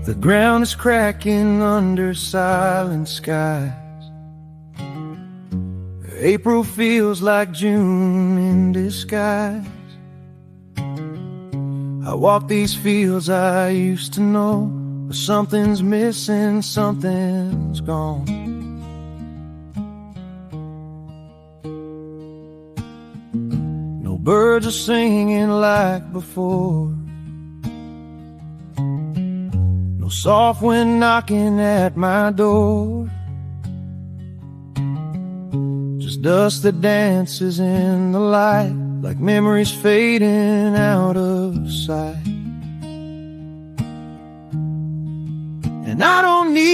The ground is cracking under silent skies. April feels like June in disguise. I walk these fields I used to know, but something's missing, something's gone. No birds are singing like before, no soft wind knocking at my door. Just dust that dances in the light, like memories fading out of sight. And I don't need